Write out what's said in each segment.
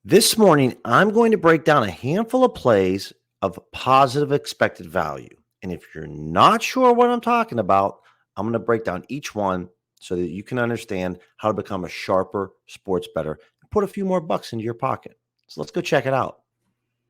This morning, I'm going to break down a handful of plays of positive expected value. And if you're not sure what I'm talking about, I'm going to break down each one so that you can understand how to become a sharper sports bettor and put a few more bucks into your pocket. So let's go check it out.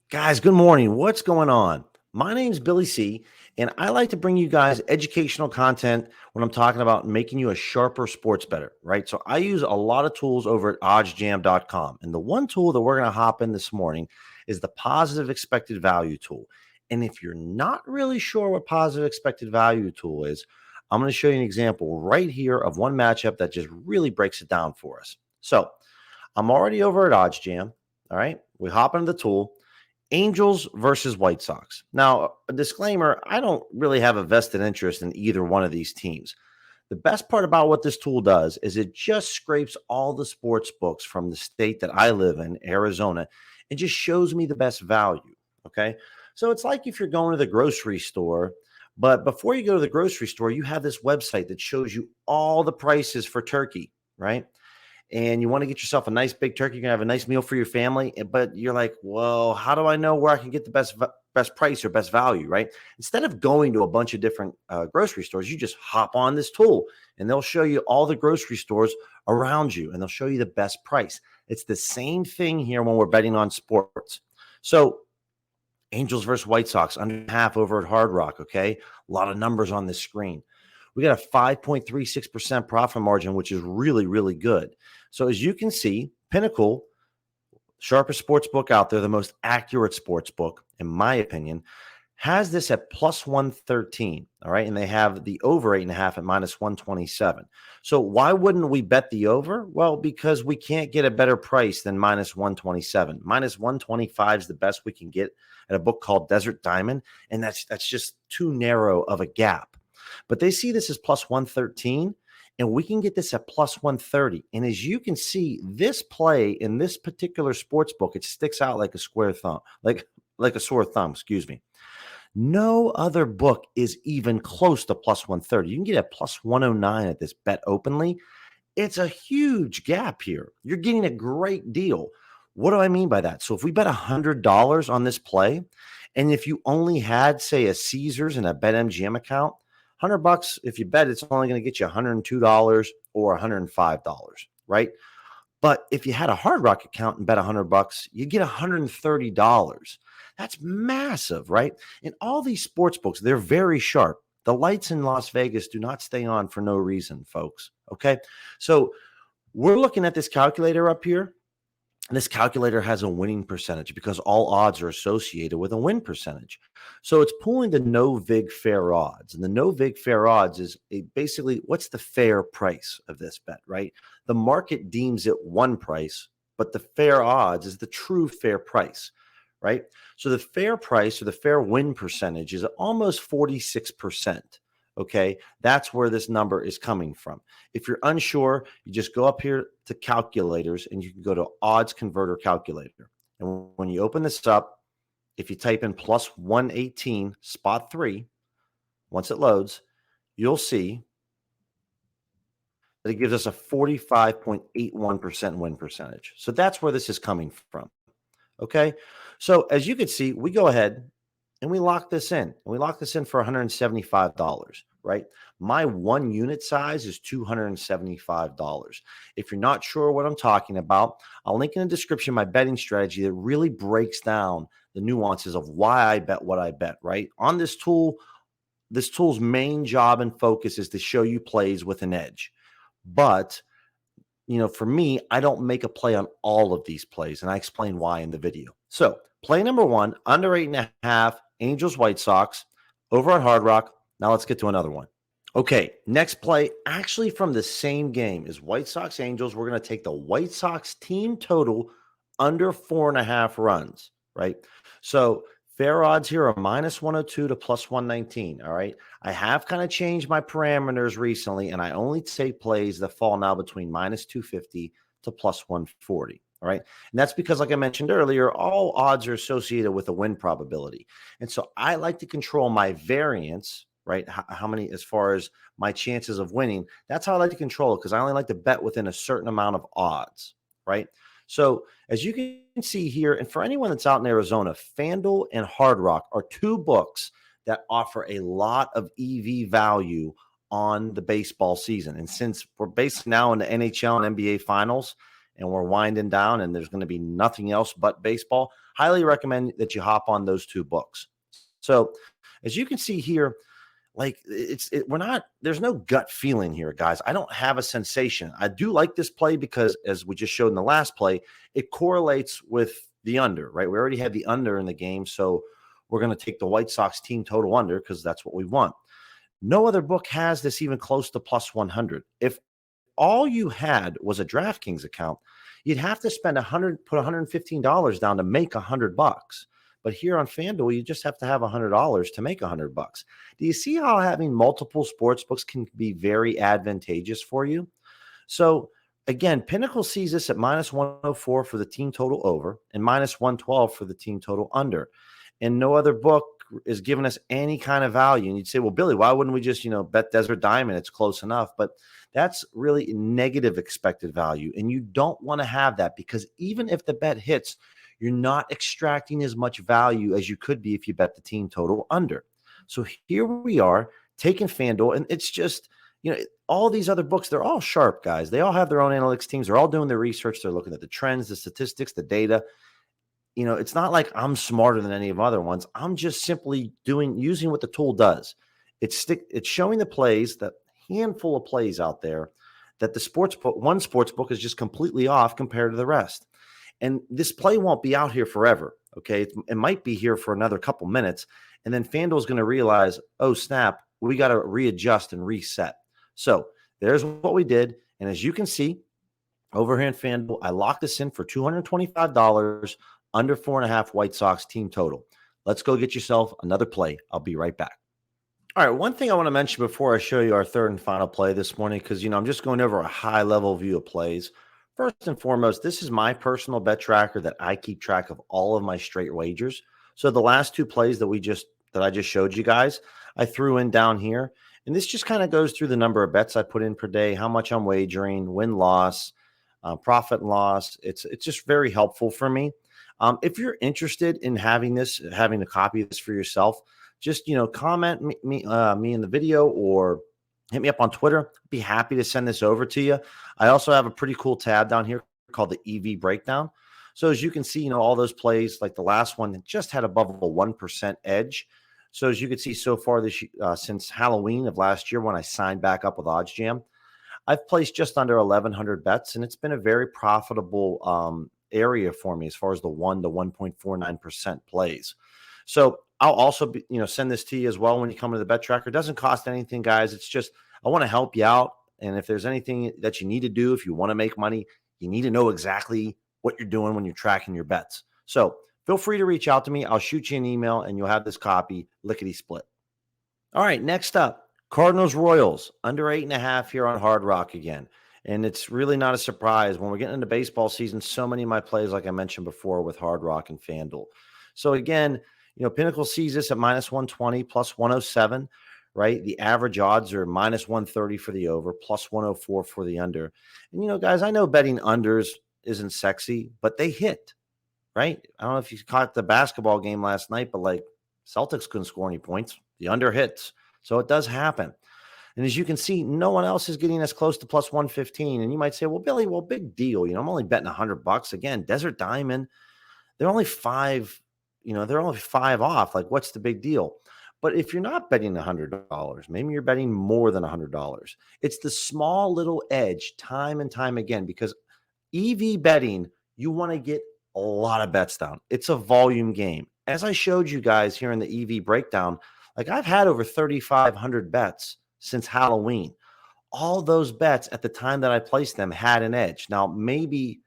Guys, good morning. What's going on? My name's Billy C, and I like to bring you guys educational content when I'm talking about making you a sharper sports bettor, right? So I use a lot of tools over at oddsjam.com. And the one tool that we're going to hop in this morning is the positive expected value tool. And if you're not really sure what positive expected value tool is, I'm going to show you an example right here of one matchup that just really breaks it down for us. So I'm already over at OddsJam. All right. We hop into the tool. Angels versus White Sox. Now, a disclaimer, I don't really have a vested interest in either one of these teams. The best part about what this tool does is it just scrapes all the sports books from the state that I live in, Arizona, and just shows me the best value. Okay. So it's like if you're going to the grocery store, but before you go to the grocery store, you have this website that shows you all the prices for turkey, right? And you want to get yourself a nice big turkey, you're gonna have a nice meal for your family, but you're like, well, how do I know where I can get the best price or best value, right? Instead of going to a bunch of different grocery stores, you just hop on this tool and they'll show you all the grocery stores around you and they'll show you the best price. It's the same thing here when we're betting on sports. So Angels versus White Sox, under half over at Hard Rock, okay? A lot of numbers on this screen. We got a 5.36% profit margin, which is really, really good. So as you can see, Pinnacle, sharpest sports book out there, the most accurate sports book, in my opinion, has this at plus 113. All right. And they have the over 8.5 at minus 127. So why wouldn't we bet the over? Well, because we can't get a better price than minus 127. Minus 125 is the best we can get at a book called Desert Diamond. And that's just too narrow of a gap. But they see this as plus 113, and we can get this at plus 130. And as you can see, this play in this particular sports book, it sticks out like a square thumb, like a sore thumb, excuse me. No other book is even close to plus 130. You can get a plus 109 at this bet openly. It's a huge gap here. You're getting a great deal. What do I mean by that? So if we bet $100 on this play, and if you only had, say, a Caesars and a BetMGM account, $100, if you bet, it's only going to get you $102 or $105, right? But if you had a Hard Rock account and bet $100, you get $130. That's massive, right? And all these sports books, they're very sharp. The lights in Las Vegas do not stay on for no reason, folks. Okay. So we're looking at this calculator up here. And this calculator has a winning percentage because all odds are associated with a win percentage. So it's pulling the no vig fair odds. And the no vig fair odds is basically what's the fair price of this bet, right? The market deems it one price, but the fair odds is the true fair price, right? So the fair price or the fair win percentage is almost 46%. Okay, that's where this number is coming from. If you're unsure, you just go up here to calculators and you can go to odds converter calculator. And when you open this up, if you type in plus 118 spot 3, once it loads, you'll see that it gives us a 45.81% win percentage. So that's where this is coming from. Okay, so as you can see, we go ahead and we lock this in. And we lock this in for $175, right? My one unit size is $275. If you're not sure what I'm talking about, I'll link in the description my betting strategy that really breaks down the nuances of why I bet what I bet, right? On this tool, this tool's main job and focus is to show you plays with an edge. But for me, I don't make a play on all of these plays, and I explain why in the video. So play number one, under 8.5, Angels, White Sox, over at Hard Rock. Now let's get to another one. Okay, next play, actually from the same game, is White Sox, Angels. We're going to take the White Sox team total under 4.5 runs, right? So fair odds here are minus 102 to plus 119, all right? I have kind of changed my parameters recently, and I only take plays that fall now between minus 250 to plus 140. All right. And that's because, like I mentioned earlier, all odds are associated with a win probability. And so I like to control my variance, right? How many, as far as my chances of winning, that's how I like to control it because I only like to bet within a certain amount of odds, right? So as you can see here, and for anyone that's out in Arizona, FanDuel and Hard Rock are two books that offer a lot of EV value on the baseball season. And since we're basically now in the NHL and NBA finals and we're winding down and there's going to be nothing else but baseball, highly recommend that you hop on those two books. So as you can see here, like we're not, there's no gut feeling here, guys. I don't have a sensation. I do like this play because, as we just showed in the last play, it correlates with the under, right? We already had the under in the game, so we're going to take the White Sox team total under because that's what we want. No other book has this even close to plus 100. If all you had was a DraftKings account, you'd have to spend put $115 down to make $100. But here on FanDuel, you just have to have $100 to make $100. Do you see how having multiple sports books can be very advantageous for you? So again, Pinnacle sees this at minus 104 for the team total over and minus 112 for the team total under. And no other book is giving us any kind of value. And you'd say, well, Billy, why wouldn't we just, bet Desert Diamond? It's close enough. But that's really negative expected value. And you don't want to have that because even if the bet hits, you're not extracting as much value as you could be if you bet the team total under. So here we are taking FanDuel, and it's just, all these other books, they're all sharp, guys. They all have their own analytics teams. They're all doing their research. They're looking at the trends, the statistics, the data. It's not like I'm smarter than any of other ones. I'm just simply using what the tool does. It's showing the plays, that handful of plays out there that one sports book is just completely off compared to the rest. And this play won't be out here forever, okay? It might be here for another couple minutes, and then FanDuel is going to realize, oh, snap, we got to readjust and reset. So there's what we did, and as you can see, over here in FanDuel, I locked this in for $225, under 4.5 White Sox team total. Let's go get yourself another play. I'll be right back. All right, one thing I want to mention before I show you our third and final play this morning, because, I'm just going over a high-level view of plays. First and foremost, this is my personal bet tracker that I keep track of all of my straight wagers. So the last two plays that I just showed you guys, I threw in down here. And this just kind of goes through the number of bets I put in per day, how much I'm wagering, win-loss, profit and loss. It's just very helpful for me. If you're interested in having a copy of this for yourself, just, comment me in the video or hit me up on Twitter. I'd be happy to send this over to you. I also have a pretty cool tab down here called the EV breakdown. So as you can see, all those plays, like the last one, just had above a 1% edge. So as you can see so far this since Halloween of last year, when I signed back up with OddsJam, I've placed just under 1,100 bets, and it's been a very profitable area for me as far as the 1 to 1.49% plays. So I'll also send this to you as well when you come to the bet tracker. It doesn't cost anything, guys. It's just, I want to help you out. And if there's anything that you need to do, if you want to make money, you need to know exactly what you're doing when you're tracking your bets. So feel free to reach out to me. I'll shoot you an email and you'll have this copy lickety split. All right, next up, Cardinals Royals under 8.5 here on Hard Rock again. And it's really not a surprise when we're getting into baseball season. So many of my plays, like I mentioned before, with Hard Rock and FanDuel. So again, Pinnacle sees this at minus 120, plus 107, right? The average odds are minus 130 for the over, plus 104 for the under. And, guys, I know betting unders isn't sexy, but they hit, right? I don't know if you caught the basketball game last night, but Celtics couldn't score any points. The under hits. So it does happen. And as you can see, no one else is getting as close to plus 115. And you might say, well, Billy, big deal. I'm only betting $100. Again, Desert Diamond, they're only five off. Like, what's the big deal? But if you're not betting $100, maybe you're betting more than $100. It's the small little edge time and time again, because EV betting, you want to get a lot of bets down. It's a volume game. As I showed you guys here in the EV breakdown, I've had over 3,500 bets since Halloween. All those bets at the time that I placed them had an edge. Now, maybe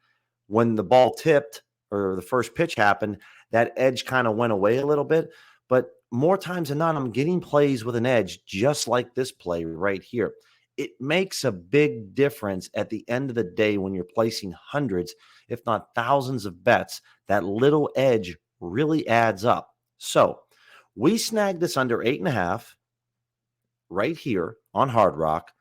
when the ball tipped or the first pitch happened, that edge kind of went away a little bit. But more times than not, I'm getting plays with an edge, just like this play right here. It makes a big difference at the end of the day when you're placing hundreds, if not thousands of bets. That little edge really adds up. So we snagged this under 8.5 right here on Hard Rock,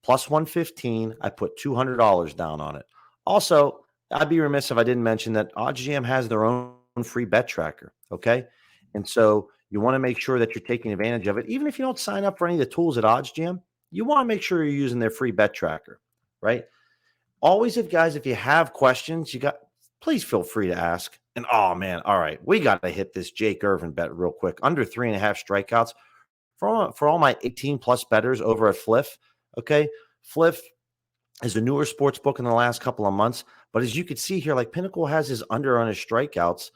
plus 115. I put $200 down on it. Also, I'd be remiss if I didn't mention that OddsJam has their own free bet tracker. Okay. And so you want to make sure that you're taking advantage of it. Even if you don't sign up for any of the tools at OddsJam, you want to make sure you're using their free bet tracker, right? Always, if guys, if you have questions, please feel free to ask. And oh man, all right, we got to hit this Jake Irvin bet real quick. Under 3.5 strikeouts for all my 18 plus bettors over at Fliff. Okay. Fliff is a newer sports book in the last couple of months. But as you can see here, like Pinnacle has his under on his strikeouts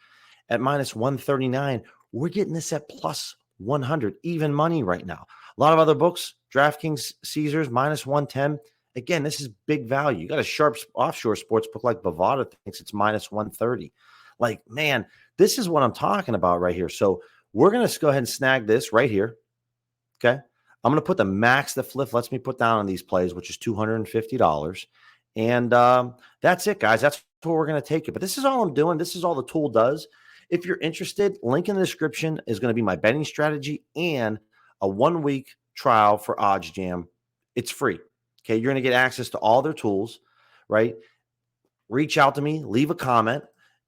at minus 139. We're getting this at plus 100, even money right now. A lot of other books, DraftKings, Caesars, minus 110. Again, this is big value. You got a sharp offshore sports book like Bovada thinks it's minus 130. Like, man, this is what I'm talking about right here. So we're going to go ahead and snag this right here. Okay. I'm going to put the max that Fliff lets me put down on these plays, which is $250. And that's it, guys. That's where we're going to take it. But this is all I'm doing. This is all the tool does. If you're interested, link in the description is going to be my betting strategy and a 1-week trial for OddsJam. It's free. Okay. You're going to get access to all their tools, right? Reach out to me, leave a comment,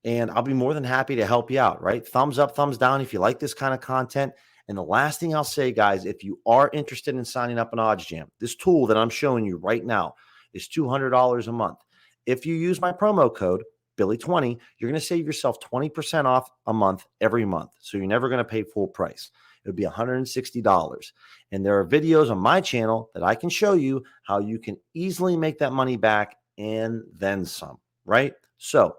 and I'll be more than happy to help you out, right? Thumbs up, thumbs down if you like this kind of content. And the last thing I'll say, guys, if you are interested in signing up on OddsJam, this tool that I'm showing you right now is $200 a month. If you use my promo code, Billy20, you're going to save yourself 20% off a month every month. So you're never going to pay full price. It would be $160. And there are videos on my channel that I can show you how you can easily make that money back and then some, right? So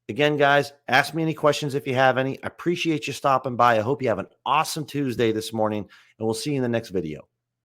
again, guys, ask me any questions if you have any. I appreciate you stopping by. I hope you have an awesome Tuesday this morning, and we'll see you in the next video.